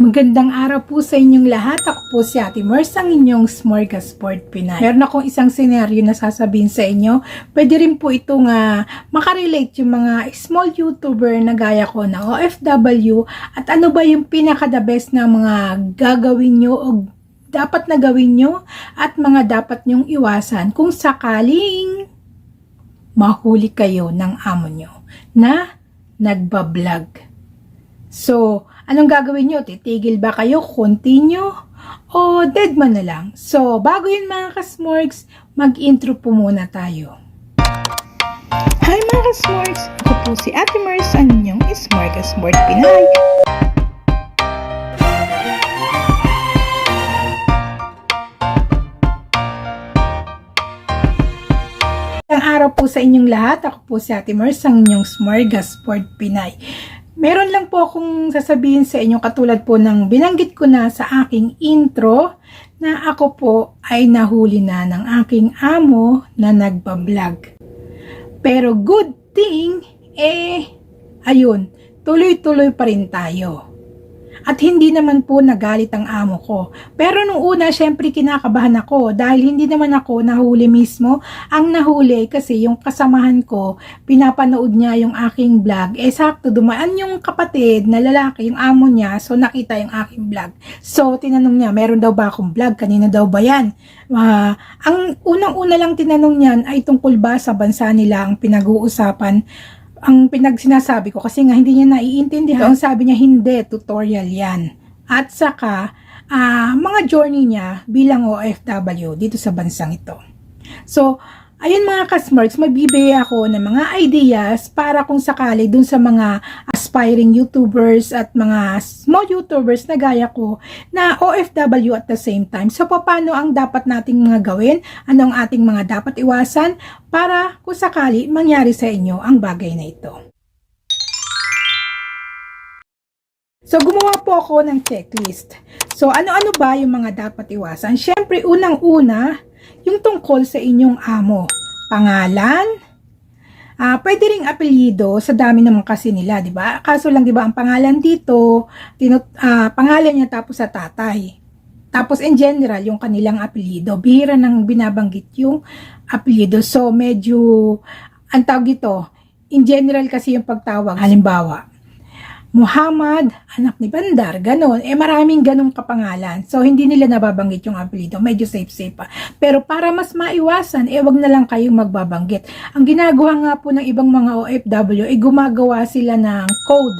Magandang araw po sa inyong lahat. Ako po si Ate Mers, ang inyong Smorgasbord Pinay. Meron akong isang senaryo na sasabihin sa inyo. Pwede rin po itong makarelate yung mga small YouTuber na gaya ko na OFW at ano ba yung pinaka-the best na mga gagawin nyo o dapat na gawin nyo at mga dapat nyong iwasan kung sakaling mahuli kayo ng amo nyo na nagbablog. So, anong gagawin nyo? Titigil ba kayo? Continue? O dead man na lang? So, bago yun mga kasmorgs, mag-intro po muna tayo. Hi mga kasmorgs! Ako po si Ate Mers, ang inyong Smorgasbord Pinay. Ang araw po sa inyong lahat. Ako po si Ate Mers, ang inyong Smorgasbord Pinay. Meron lang po akong sasabihin sa inyo katulad po ng binanggit ko na sa aking intro na ako po ay nahuli na ng aking amo na nagbablog. Pero good thing, ayun, tuloy-tuloy pa rin tayo. At hindi naman po nagalit ang amo ko. Pero nung una, syempre kinakabahan ako dahil hindi naman ako nahuli mismo. Ang nahuli kasi yung kasamahan ko, pinapanood niya yung aking vlog. Sakto, dumaan yung kapatid na lalaki, yung amo niya, so nakita yung aking vlog. So, tinanong niya, meron daw ba akong vlog? Kanina daw ba yan? Ang unang-una lang tinanong niyan ay tungkol ba sa bansa nila ang pinag-uusapan. Ang sinasabi ko kasi nga hindi niya naiintindihan. Ang sabi niya hindi, tutorial yan. At saka, mga journey niya bilang OFW dito sa bansang ito. So, ayun mga kasmarks, magbibigay ako ng mga ideas para kung sakali dun sa mga aspiring YouTubers at mga small YouTubers na gaya ko na OFW at the same time. So, paano ang dapat nating mga gawin? Ano ang ating mga dapat iwasan para kung sakali mangyari sa inyo ang bagay na ito? So, gumawa po ako ng checklist. So, ano-ano ba yung mga dapat iwasan? Siyempre, unang-una, yung tungkol sa inyong amo. Pangalan, pwede ring apelyido, sa dami naman kasi nila, di ba? Kaso lang, di ba, ang pangalan dito, pangalan niya tapos sa tatay. Tapos in general, yung kanilang apelyido. Bihira nang binabanggit yung apelyido. So, medyo, ang tawag ito, in general kasi yung pagtawag. Halimbawa, Muhammad, anak ni Bandar, ganon. Maraming ganong kapangalan. So, hindi nila nababanggit yung apelyido. Medyo safe pa. Pero para mas maiwasan, wag na lang kayong magbabanggit. Ang ginagawa nga po ng ibang mga OFW, gumagawa sila ng code.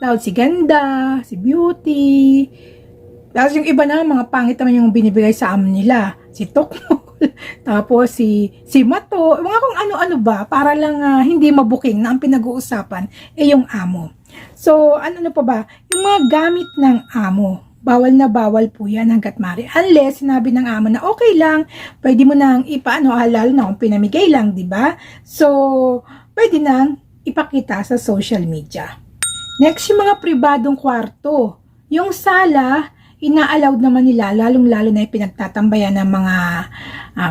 Tawag si Ganda, si Beauty. Tapos yung iba na, mga pangit naman yung binibigay sa amin nila. Si Tokmol. Tapos si Mato. Mga kung ano-ano ba, para lang hindi mabuking na ang pinag-uusapan, yung amo. So, ano pa ba? Yung mga gamit ng amo, bawal na bawal po yan hanggat maaari. Unless sinabi ng amo na okay lang, pwede mo nang halal na kung pinamigay lang, di ba? So, pwede nang ipakita sa social media. Next, yung mga pribadong kwarto. Yung sala, ina-allowed naman nila, lalong-lalo na yung pinagtatambayan ng mga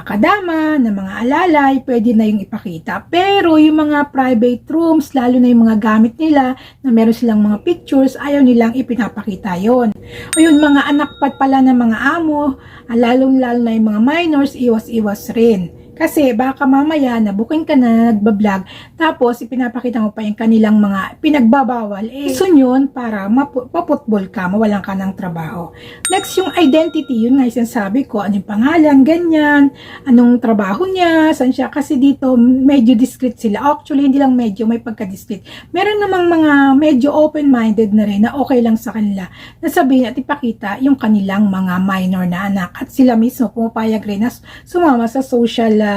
kadama, ng mga alalay, pwede na yung ipakita. Pero yung mga private rooms, lalo na yung mga gamit nila, na meron silang mga pictures, ayaw nilang ipinapakita yon. O yung mga anak pala ng mga amo, lalong-lalo na yung mga minors, iwas-iwas rin. Kasi baka mamaya nabukin ka na, nagbablog, tapos ipinapakita mo pa yung kanilang mga pinagbabawal. Reason yun para maputbol ka, mawalan ka ng trabaho. Next, yung identity, yun nga sinasabi ko, anong pangalan, ganyan, anong trabaho niya, saan siya. Kasi dito, medyo discreet sila. Actually, hindi lang medyo, may pagka-discreet. Meron namang mga medyo open-minded na rin na okay lang sa kanila na sabihin at ipakita yung kanilang mga minor na anak. At sila mismo pumapayag rin na sumama sa social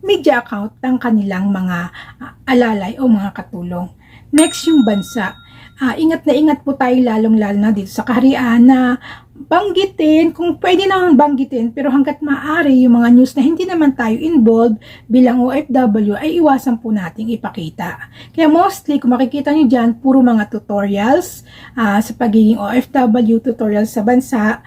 media account ng kanilang mga alalay o mga katulong. Next, yung bansa. Ingat na ingat po tayo lalong-lalo na dito sa kaharian na banggitin, kung pwede naman banggitin, pero hanggat maaari yung mga news na hindi naman tayo involved bilang OFW ay iwasan po nating ipakita. Kaya mostly, kung makikita nyo dyan, puro mga tutorials sa pagiging OFW, tutorials sa bansa,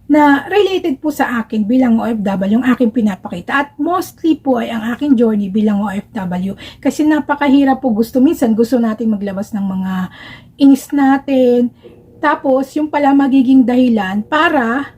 na related po sa akin bilang OFW, yung aking pinapakita. At mostly po ay ang aking journey bilang OFW. Kasi napakahirap po, minsan gusto natin maglabas ng mga inis natin. Tapos, yung pala magiging dahilan para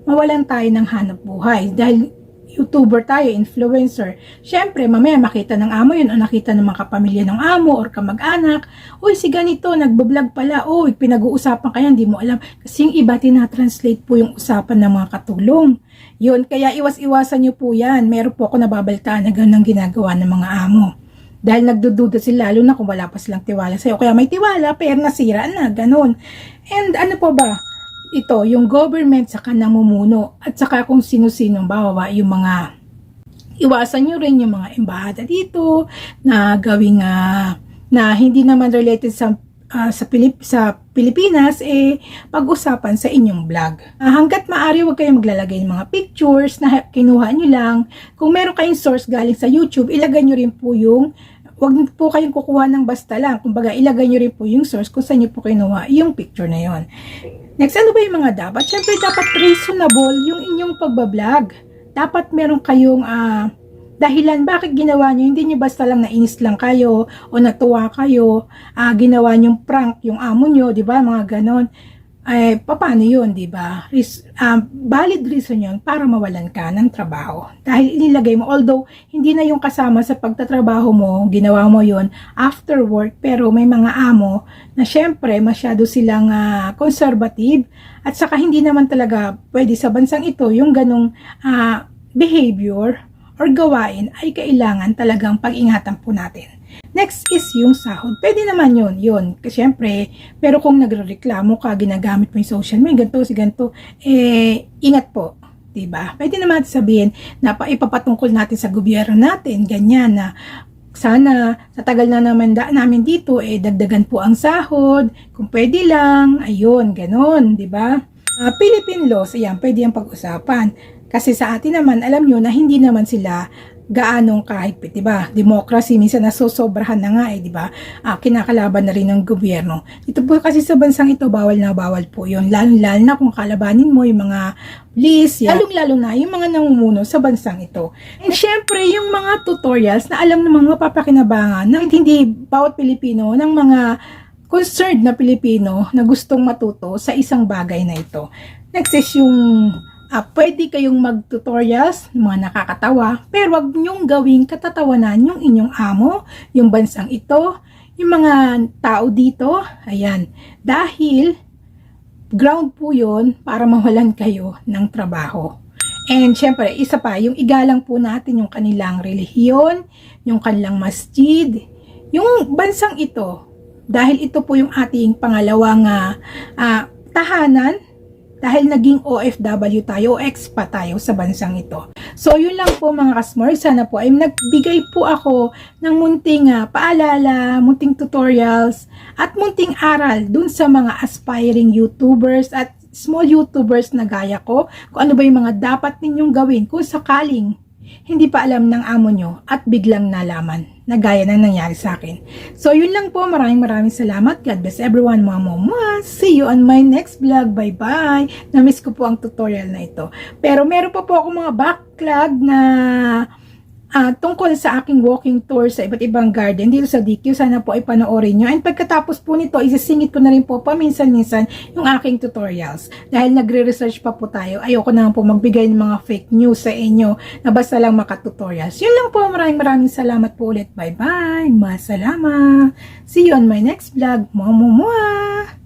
mawalan tayo ng hanap buhay. Dahil YouTuber tayo, influencer. Siyempre, mamaya makita ng amo yun o nakita ng mga kapamilya ng amo or kamag-anak. Uy, si ganito, nagbablog pala. Uy, pinag-uusapan kaya, hindi mo alam. Kasi yung iba, tinatranslate po yung usapan ng mga katulong. Yun, kaya iwas-iwasan nyo po yan. Meron po ako nababaltaan na ganun ang ginagawa ng mga amo. Dahil nagdududa sila, lalo na kung wala pa silang tiwala sa'yo. Kaya may tiwala, pero nasira na, ganun. And ano po ba? Ito, yung government saka namumuno at saka kung sino-sino bawa yung mga iwasan nyo rin yung mga embahada dito na gawing na hindi naman related sa Pilipinas pag-usapan sa inyong vlog. Hanggat maaari, huwag kayong maglalagay ng mga pictures na kinuha nyo lang. Kung meron kayong source galing sa YouTube, ilagay nyo rin po yung wag po kayong kukuha ng basta lang. Kumbaga, ilagay nyo rin po yung source kung saan nyo po kinuha yung picture na yon. Next, ano ba yung mga dapat? Siyempre, dapat reasonable yung inyong pagbablog. Dapat meron kayong dahilan bakit ginawa nyo. Hindi nyo basta lang nainis lang kayo o natuwa kayo. Ginawa nyo prank yung amo nyo, di ba? Mga ganon. Paano yun, di ba? Valid reason yun para mawalan ka ng trabaho. Dahil inilagay mo, although hindi na yung kasama sa pagtatrabaho mo, ginawa mo yun after work, pero may mga amo na syempre masyado silang conservative at saka hindi naman talaga pwede sa bansang ito yung ganong behavior or gawain ay kailangan talagang pag-ingatan po natin. Next is yung sahod. Pwede naman yun. Kasi syempre, pero kung nagrereklamo ka, ginagamit mo yung social media, ganito, ingat po. Diba? Pwede naman sabihin na ipapatungkol natin sa gobyerno natin, ganyan na sana sa tagal na naman namin dito, dagdagan po ang sahod, kung pwede lang, ayun, ganon, diba? Philippine laws, ayan, pwede yung pag-usapan. Kasi sa atin naman, alam nyo na hindi naman sila gaanong kahigpit, diba? Democracy, minsan nasusobrahan na nga diba? Kinakalaban na rin ng gobyerno. Ito po kasi sa bansang ito, bawal na bawal po yun. Lalo na kung kalabanin mo yung mga police, lalong-lalo na yung mga namumuno sa bansang ito. And syempre, yung mga tutorials na alam ng mga mapapakinabangan na hindi bawat Pilipino, ng mga concerned na Pilipino na gustong matuto sa isang bagay na ito. Next is yung pwede kayong mag-tutorials, mga nakakatawa, pero wag nyong gawing katatawanan yung inyong amo, yung bansang ito, yung mga tao dito, ayan. Dahil, ground po yun para mawalan kayo ng trabaho. And syempre, isa pa, yung igalang po natin yung kanilang relihiyon, yung kanilang masjid, yung bansang ito, dahil ito po yung ating pangalawang tahanan, dahil naging OFW tayo o expat tayo sa bansang ito. So, yun lang po mga kasmor. Sana po ay nagbigay po ako ng munting paalala, munting tutorials, at munting aral dun sa mga aspiring YouTubers at small YouTubers na gaya ko. Kung ano ba yung mga dapat ninyong gawin kung sakaling hindi pa alam ng amo nyo at biglang nalaman na gaya ng nangyari sa akin. So, yun lang po. Maraming salamat. God bless everyone, mga mama. See you on my next vlog. Bye-bye. Na-miss ko po ang tutorial na ito. Pero meron pa po ako mga backlog na tungkol sa aking walking tour sa iba't ibang garden dito sa DQ. Sana po ay panoorin nyo. And pagkatapos po nito, isisingit ko na rin po paminsan-minsan yung aking tutorials. Dahil nagre-research pa po tayo, ayoko na po magbigay ng mga fake news sa inyo na basta lang makatutorials. Yun lang po. Maraming salamat po ulit. Bye-bye. Masalama. See you on my next vlog. Mua.